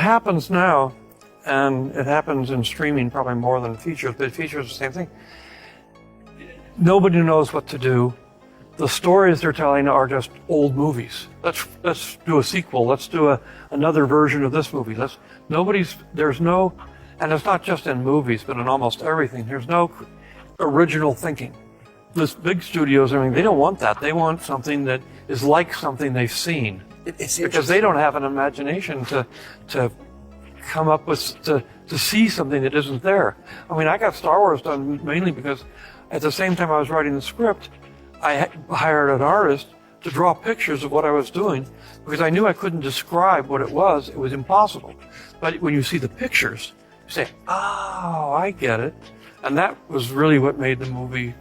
happens now, and it happens in streaming probably more than features, but features the same thing. Nobody knows what to do. The stories they're telling are just old movies. Let's do a sequel. Let's do another version of this movie. There's no, and it's not just in movies, but in almost everything. There's no original thinking. This big studios, they don't want that. They want something that is like something they've seen. Because they don't have an imagination to come up with, to see something that isn't there. I got Star Wars done mainly because at the same time I was writing the script, I hired an artist to draw pictures of what I was doing because I knew I couldn't describe what it was. It was impossible. But when you see the pictures, you say, oh, I get it. And that was really what made the movie.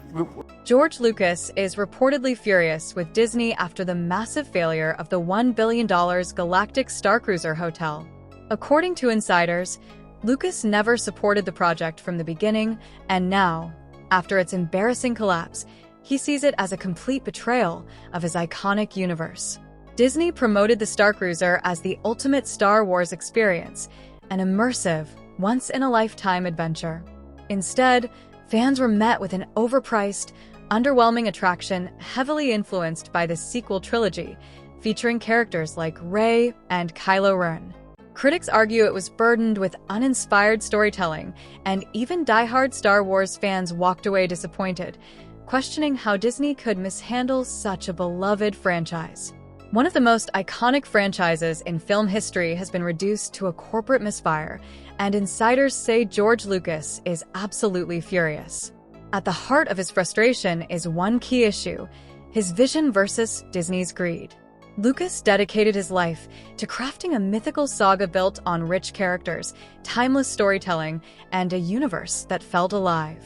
George Lucas is reportedly furious with Disney after the massive failure of the $1 billion Galactic Starcruiser Hotel. According to insiders, Lucas never supported the project from the beginning, and now, after its embarrassing collapse, he sees it as a complete betrayal of his iconic universe. Disney promoted the Starcruiser as the ultimate Star Wars experience, an immersive, once-in-a-lifetime adventure. Instead, fans were met with an overpriced, underwhelming attraction heavily influenced by the sequel trilogy, featuring characters like Rey and Kylo Ren. Critics argue it was burdened with uninspired storytelling, and even die-hard Star Wars fans walked away disappointed, questioning how Disney could mishandle such a beloved franchise. One of the most iconic franchises in film history has been reduced to a corporate misfire, and insiders say George Lucas is absolutely furious. At the heart of his frustration is one key issue: his vision versus Disney's greed. Lucas dedicated his life to crafting a mythical saga built on rich characters, timeless storytelling, and a universe that felt alive.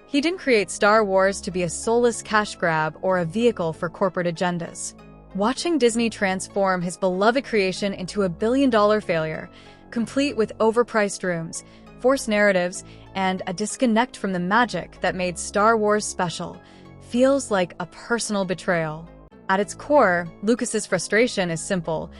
He didn't create Star Wars to be a soulless cash grab or a vehicle for corporate agendas. Watching Disney transform his beloved creation into a billion-dollar failure, complete with overpriced rooms, forced narratives, and a disconnect from the magic that made Star Wars special, feels like a personal betrayal. At its core, Lucas's frustration is simple: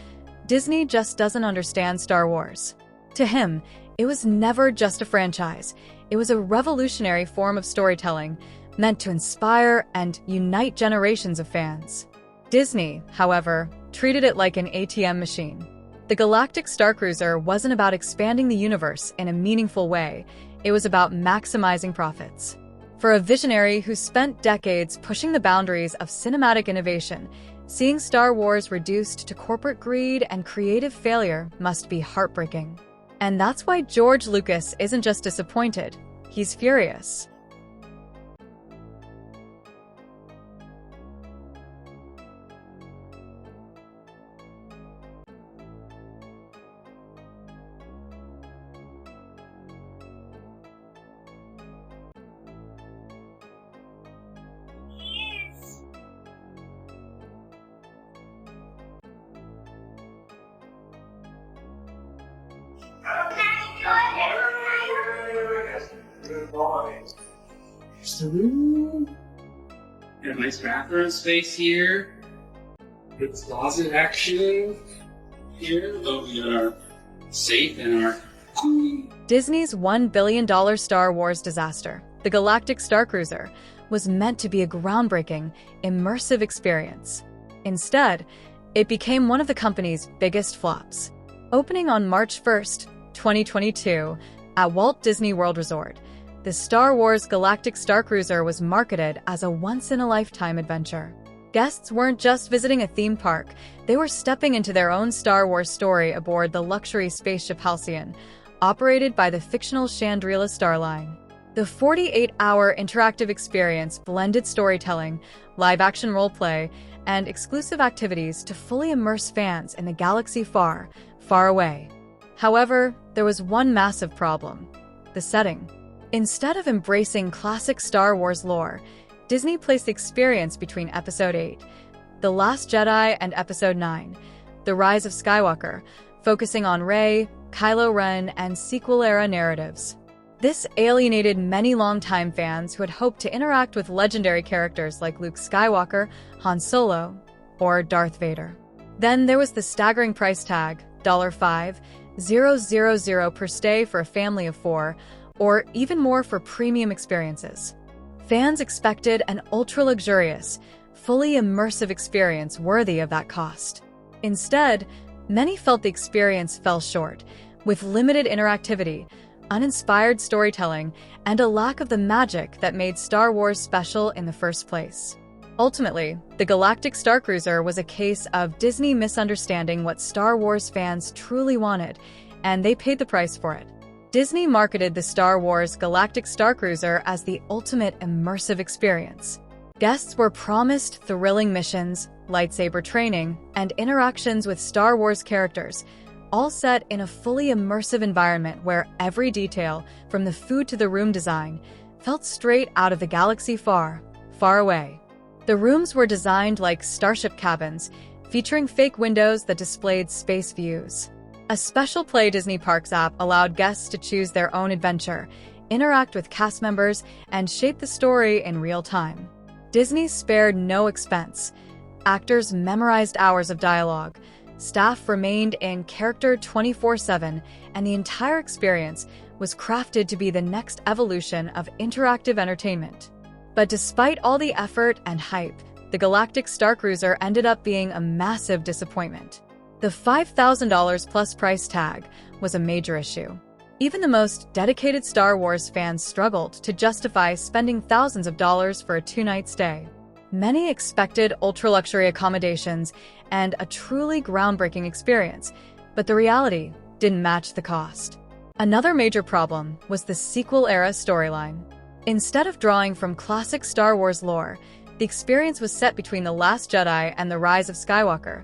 Disney just doesn't understand Star Wars. To him, it was never just a franchise. It was a revolutionary form of storytelling, meant to inspire and unite generations of fans. Disney, however, treated it like an ATM machine. The Galactic Starcruiser wasn't about expanding the universe in a meaningful way. It was about maximizing profits. For a visionary who spent decades pushing the boundaries of cinematic innovation, seeing Star Wars reduced to corporate greed and creative failure must be heartbreaking. And that's why George Lucas isn't just disappointed, he's furious. Here's the room. Got a nice bathroom space here. Good closet action here. Oh, we got our safe and our. Disney's $1 billion Star Wars disaster, the Galactic Starcruiser, was meant to be a groundbreaking, immersive experience. Instead, it became one of the company's biggest flops. Opening on March 1st, 2022, at Walt Disney World Resort, the Star Wars Galactic Starcruiser was marketed as a once-in-a-lifetime adventure. Guests weren't just visiting a theme park, they were stepping into their own Star Wars story aboard the luxury spaceship Halcyon, operated by the fictional Chandrila Star Line. The 48-hour interactive experience blended storytelling, live-action roleplay, and exclusive activities to fully immerse fans in the galaxy far, far away. However, there was one massive problem: the setting. Instead of embracing classic Star Wars lore, Disney placed the experience between Episode 8, The Last Jedi, and Episode 9, The Rise of Skywalker, focusing on Rey, Kylo Ren, and sequel-era narratives. This alienated many longtime fans who had hoped to interact with legendary characters like Luke Skywalker, Han Solo, or Darth Vader. Then there was the staggering price tag, $5, $000 per stay for a family of 4, or even more for premium experiences. Fans expected an ultra-luxurious, fully immersive experience worthy of that cost. Instead, many felt the experience fell short, with limited interactivity, uninspired storytelling, and a lack of the magic that made Star Wars special in the first place. Ultimately, the Galactic Starcruiser was a case of Disney misunderstanding what Star Wars fans truly wanted, and they paid the price for it. Disney marketed the Star Wars Galactic Starcruiser as the ultimate immersive experience. Guests were promised thrilling missions, lightsaber training, and interactions with Star Wars characters, all set in a fully immersive environment where every detail, from the food to the room design, felt straight out of the galaxy far, far away. The rooms were designed like starship cabins, featuring fake windows that displayed space views. A special Play Disney Parks app allowed guests to choose their own adventure, interact with cast members, and shape the story in real time. Disney spared no expense. Actors memorized hours of dialogue, staff remained in character 24/7, and the entire experience was crafted to be the next evolution of interactive entertainment. But despite all the effort and hype, the Galactic Starcruiser ended up being a massive disappointment. The $5,000 plus price tag was a major issue. Even the most dedicated Star Wars fans struggled to justify spending thousands of dollars for a 2-night stay. Many expected ultra-luxury accommodations and a truly groundbreaking experience, but the reality didn't match the cost. Another major problem was the sequel-era storyline. Instead of drawing from classic Star Wars lore, the experience was set between The Last Jedi and The Rise of Skywalker,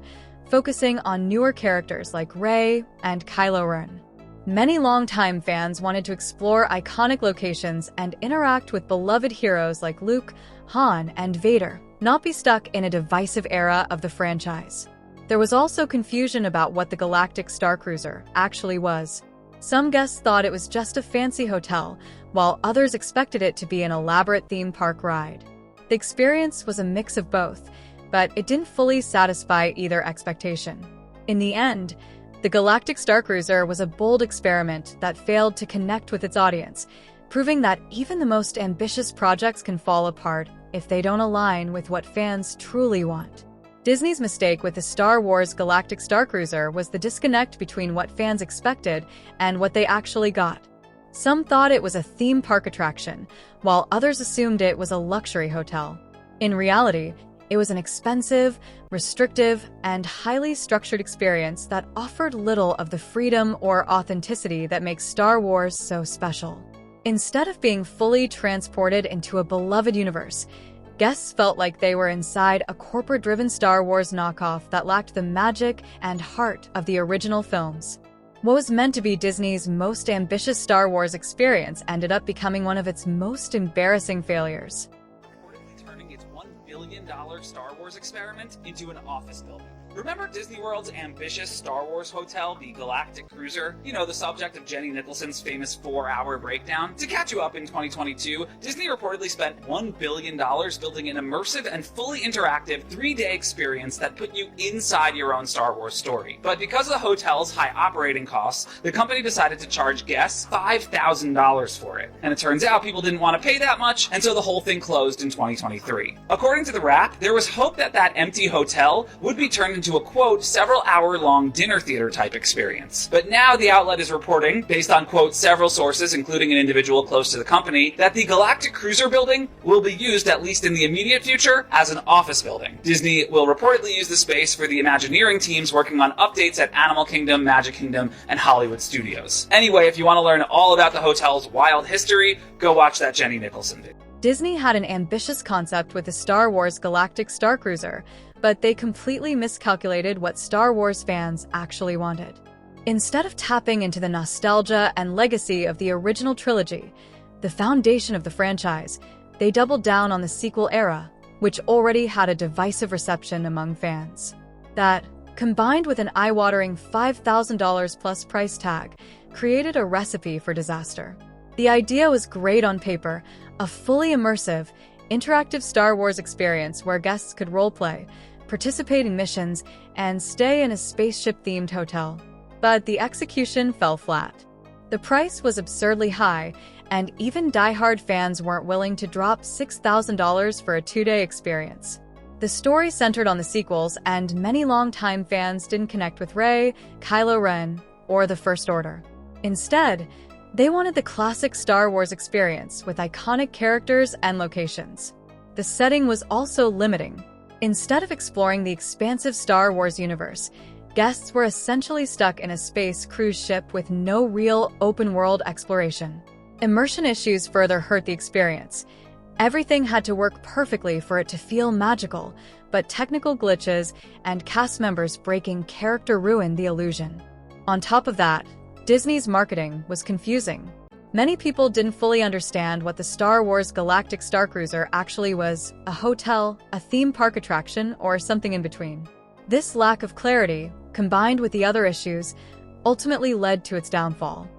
focusing on newer characters like Rey and Kylo Ren. Many longtime fans wanted to explore iconic locations and interact with beloved heroes like Luke, Han, and Vader, not be stuck in a divisive era of the franchise. There was also confusion about what the Galactic Starcruiser actually was. Some guests thought it was just a fancy hotel, while others expected it to be an elaborate theme park ride. The experience was a mix of both, but it didn't fully satisfy either expectation. In the end, the Galactic Starcruiser was a bold experiment that failed to connect with its audience, proving that even the most ambitious projects can fall apart if they don't align with what fans truly want. Disney's mistake with the Star Wars Galactic Starcruiser was the disconnect between what fans expected and what they actually got. Some thought it was a theme park attraction, while others assumed it was a luxury hotel. In reality, it was an expensive, restrictive, and highly structured experience that offered little of the freedom or authenticity that makes Star Wars so special. Instead of being fully transported into a beloved universe, guests felt like they were inside a corporate-driven Star Wars knockoff that lacked the magic and heart of the original films. What was meant to be Disney's most ambitious Star Wars experience ended up becoming one of its most embarrassing failures. Reportedly turning its $1 billion Star Wars experiment into an office building. Remember Disney World's ambitious Star Wars hotel, the Galactic Cruiser? You know, the subject of Jenny Nicholson's famous 4-hour breakdown? To catch you up, in 2022, Disney reportedly spent $1 billion building an immersive and fully interactive 3-day experience that put you inside your own Star Wars story. But because of the hotel's high operating costs, the company decided to charge guests $5,000 for it. And it turns out people didn't want to pay that much, and so the whole thing closed in 2023. According to the Wrap, there was hope that that empty hotel would be turned into a, quote, several hour-long dinner theater type experience. But now the outlet is reporting, based on, quote, several sources, including an individual close to the company, that the Galactic Cruiser building will be used, at least in the immediate future, as an office building. Disney will reportedly use the space for the Imagineering teams working on updates at Animal Kingdom, Magic Kingdom, and Hollywood Studios. Anyway, if you want to learn all about the hotel's wild history, go watch that Jenny Nicholson video. Disney had an ambitious concept with the Star Wars Galactic Starcruiser, but they completely miscalculated what Star Wars fans actually wanted. Instead of tapping into the nostalgia and legacy of the original trilogy, the foundation of the franchise, they doubled down on the sequel era, which already had a divisive reception among fans. That, combined with an eye-watering $5,000 plus price tag, created a recipe for disaster. The idea was great on paper, a fully immersive, interactive Star Wars experience where guests could roleplay, participate in missions, and stay in a spaceship-themed hotel. but the execution fell flat. The price was absurdly high, and even die-hard fans weren't willing to drop $6,000 for a 2-day experience. The story centered on the sequels, and many longtime fans didn't connect with Rey, Kylo Ren, or the First Order. Instead, they wanted the classic Star Wars experience with iconic characters and locations. The setting was also limiting. Instead of exploring the expansive Star Wars universe, guests were essentially stuck in a space cruise ship with no real open-world exploration. Immersion issues further hurt the experience. Everything had to work perfectly for it to feel magical, but technical glitches and cast members breaking character ruined the illusion. On top of that, Disney's marketing was confusing. Many people didn't fully understand what the Star Wars Galactic Starcruiser actually was: a hotel, a theme park attraction, or something in between. This lack of clarity, combined with the other issues, ultimately led to its downfall.